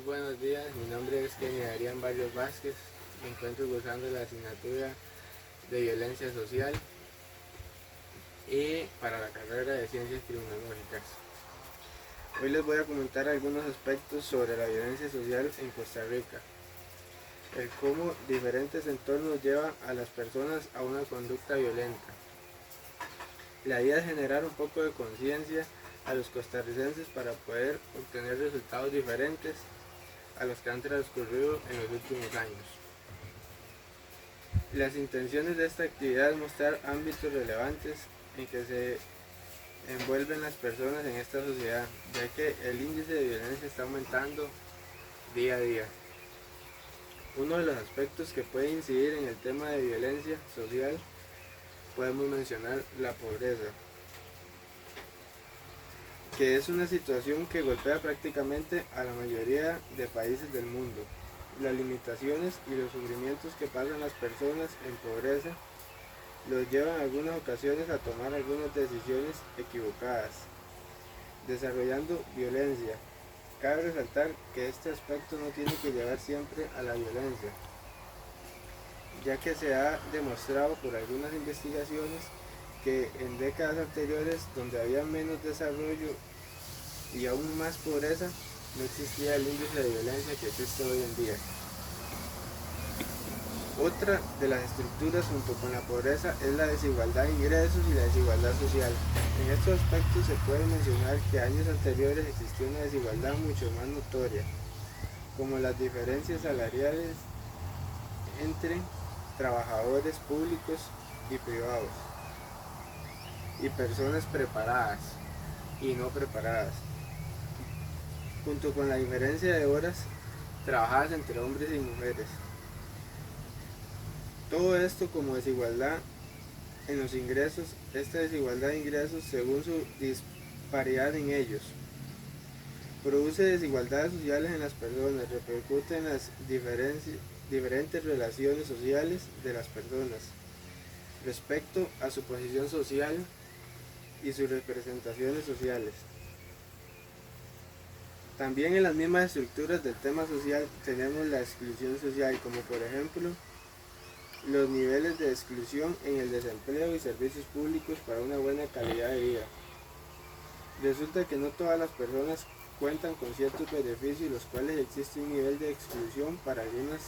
buenos días. Mi nombre es Kenny Adrián Barrios Vázquez. Me encuentro cursando la asignatura de Violencia Social y para la carrera de Ciencias Criminológicas. Hoy les voy a comentar algunos aspectos sobre la violencia social en Costa Rica. El cómo diferentes entornos llevan a las personas a una conducta violenta. La idea es generar un poco de conciencia a los costarricenses para poder obtener resultados diferentes a los que han transcurrido en los últimos años. Las intenciones de esta actividad es mostrar ámbitos relevantes en que se envuelven las personas en esta sociedad, ya que el índice de violencia está aumentando día a día. Uno de los aspectos que puede incidir en el tema de violencia social podemos mencionar la pobreza, que es una situación que golpea prácticamente a la mayoría de países del mundo. Las limitaciones y los sufrimientos que pasan las personas en pobreza los llevan en algunas ocasiones a tomar algunas decisiones equivocadas, desarrollando violencia. Cabe resaltar que este aspecto no tiene que llevar siempre a la violencia, ya que se ha demostrado por algunas investigaciones que en décadas anteriores, donde había menos desarrollo y aún más pobreza, no existía el índice de violencia que existe hoy en día. Otra de las estructuras junto con la pobreza es la desigualdad de ingresos y la desigualdad social. En estos aspectos se puede mencionar que años anteriores existió una desigualdad mucho más notoria, como las diferencias salariales entre trabajadores públicos y privados, y personas preparadas y no preparadas, junto con la diferencia de horas trabajadas entre hombres y mujeres. Todo esto como desigualdad en los ingresos, esta desigualdad de ingresos según su disparidad en ellos, produce desigualdades sociales en las personas, repercute en las diferentes relaciones sociales de las personas respecto a su posición social y sus representaciones sociales. También en las mismas estructuras del tema social tenemos la exclusión social, como por ejemplo los niveles de exclusión en el desempleo y servicios públicos para una buena calidad de vida. Resulta que no todas las personas cuentan con ciertos beneficios, los cuales existe un nivel de exclusión para algunas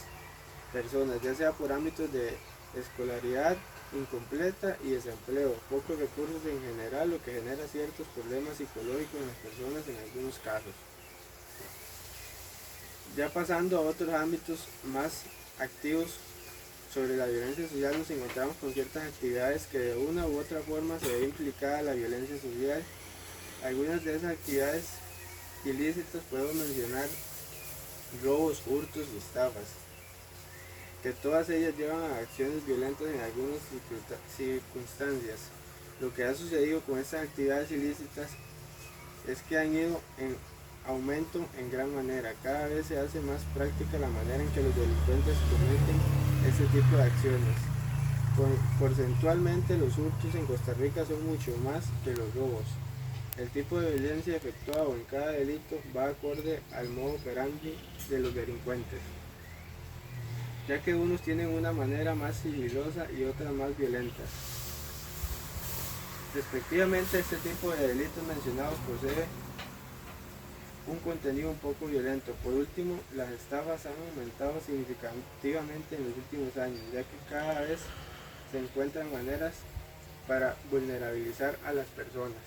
personas, ya sea por ámbitos de escolaridad incompleta y desempleo, pocos recursos en general, lo que genera ciertos problemas psicológicos en las personas en algunos casos. Ya pasando a otros ámbitos más activos sobre la violencia social, nos encontramos con ciertas actividades que de una u otra forma se ve implicada la violencia social. Algunas de esas actividades ilícitas podemos mencionar robos, hurtos y estafas, que todas ellas llevan a acciones violentas en algunas circunstancias. Lo que ha sucedido con estas actividades ilícitas es que han ido en aumento en gran manera. Cada vez se hace más práctica la manera en que los delincuentes cometen este tipo de acciones. Porcentualmente los hurtos en Costa Rica son mucho más que los robos. El tipo de violencia efectuado en cada delito va acorde al modo operandi de los delincuentes, ya que unos tienen una manera más sigilosa y otras más violenta. Respectivamente, este tipo de delitos mencionados posee un contenido un poco violento. Por último, las estafas han aumentado significativamente en los últimos años, ya que cada vez se encuentran maneras para vulnerabilizar a las personas.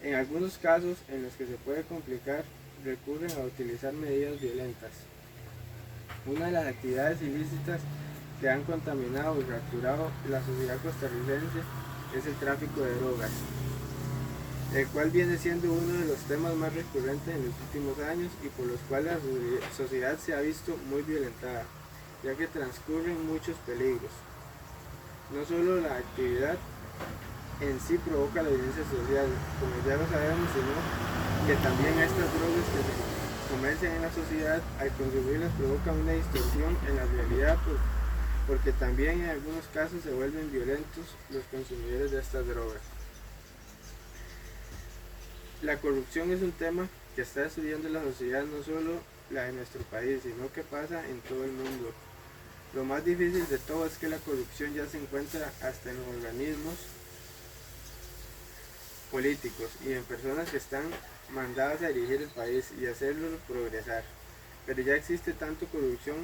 En algunos casos en los que se puede complicar, recurren a utilizar medidas violentas. Una de las actividades ilícitas que han contaminado y fracturado la sociedad costarricense es el tráfico de drogas, el cual viene siendo uno de los temas más recurrentes en los últimos años y por los cuales la sociedad se ha visto muy violentada, ya que transcurren muchos peligros. No solo la actividad en sí provoca la violencia social, como ya lo sabemos, sino que también estas drogas que se comercian en la sociedad, al consumirlas provocan una distorsión en la realidad, porque también en algunos casos se vuelven violentos los consumidores de estas drogas. La corrupción es un tema que está destruyendo la sociedad, no solo la de nuestro país, sino que pasa en todo el mundo. Lo más difícil de todo es que la corrupción ya se encuentra hasta en los organismos políticos y en personas que están mandadas a dirigir el país y hacerlo progresar. Pero ya existe tanto corrupción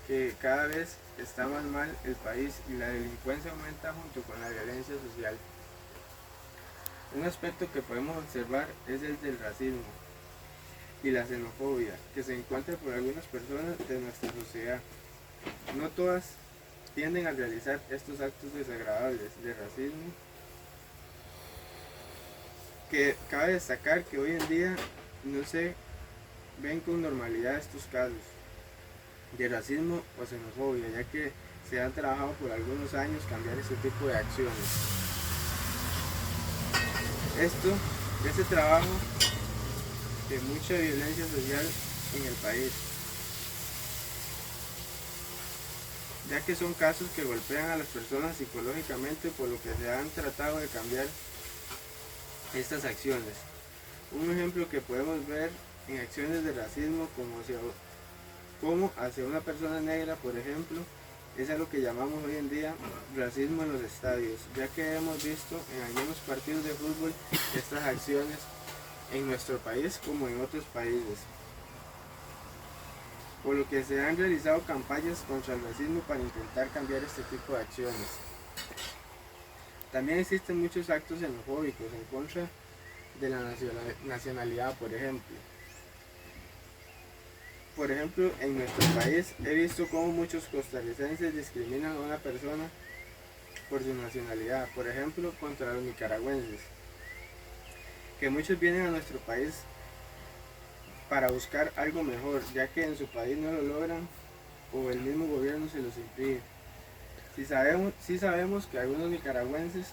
que cada vez está más mal el país y la delincuencia aumenta junto con la violencia social. Un aspecto que podemos observar es el del racismo y la xenofobia que se encuentra por algunas personas de nuestra sociedad. No todas tienden a realizar estos actos desagradables de racismo, que cabe destacar que hoy en día no se ven con normalidad estos casos de racismo o xenofobia, ya que se han trabajado por algunos años cambiar este tipo de acciones. Este trabajo de mucha violencia social en el país, ya que son casos que golpean a las personas psicológicamente, por lo que se han tratado de cambiar estas acciones. Un ejemplo que podemos ver en acciones de racismo como hacia una persona negra, por ejemplo, es a lo que llamamos hoy en día racismo en los estadios, ya que hemos visto en algunos partidos de fútbol estas acciones en nuestro país como en otros países, por lo que se han realizado campañas contra el racismo para intentar cambiar este tipo de acciones. También existen muchos actos xenofóbicos en contra de la nacionalidad, por ejemplo. En nuestro país he visto cómo muchos costarricenses discriminan a una persona por su nacionalidad, por ejemplo, contra los nicaragüenses, que muchos vienen a nuestro país para buscar algo mejor, ya que en su país no lo logran o el mismo gobierno se los impide. Sí sabemos que algunos nicaragüenses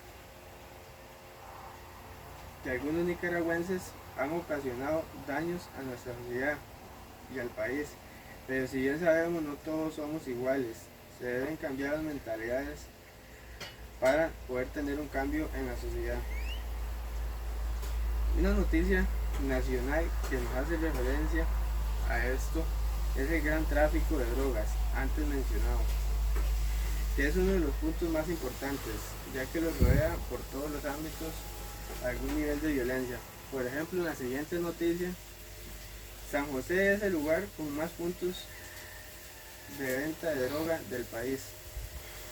han ocasionado daños a nuestra sociedad y al país, pero si bien sabemos, no todos somos iguales. Se deben cambiar las mentalidades para poder tener un cambio en la sociedad. Una noticia nacional que nos hace referencia a esto es el gran tráfico de drogas antes mencionado, que es uno de los puntos más importantes, ya que los rodea por todos los ámbitos algún nivel de violencia. Por ejemplo, en la siguiente noticia, San José es el lugar con más puntos de venta de droga del país,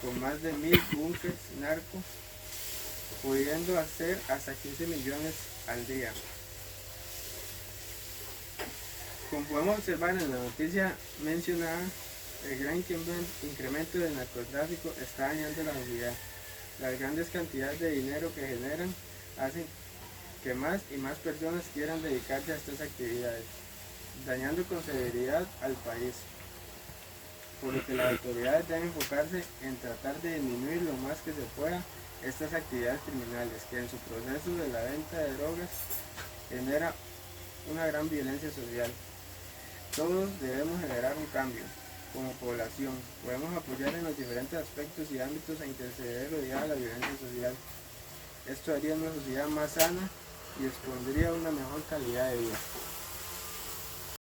con más de 1000 búnkers narco, pudiendo hacer hasta 15 millones al día. Como podemos observar en la noticia mencionada, el gran incremento del narcotráfico está dañando la sociedad. Las grandes cantidades de dinero que generan hacen que más y más personas quieran dedicarse a estas actividades, dañando con severidad al país, por lo que las autoridades deben enfocarse en tratar de disminuir lo más que se pueda estas actividades criminales, que en su proceso de la venta de drogas genera una gran violencia social. Todos debemos generar un cambio. Como población, podemos apoyar en los diferentes aspectos y ámbitos en que se debe rodear la violencia social. Esto haría una sociedad más sana y expondría una mejor calidad de vida.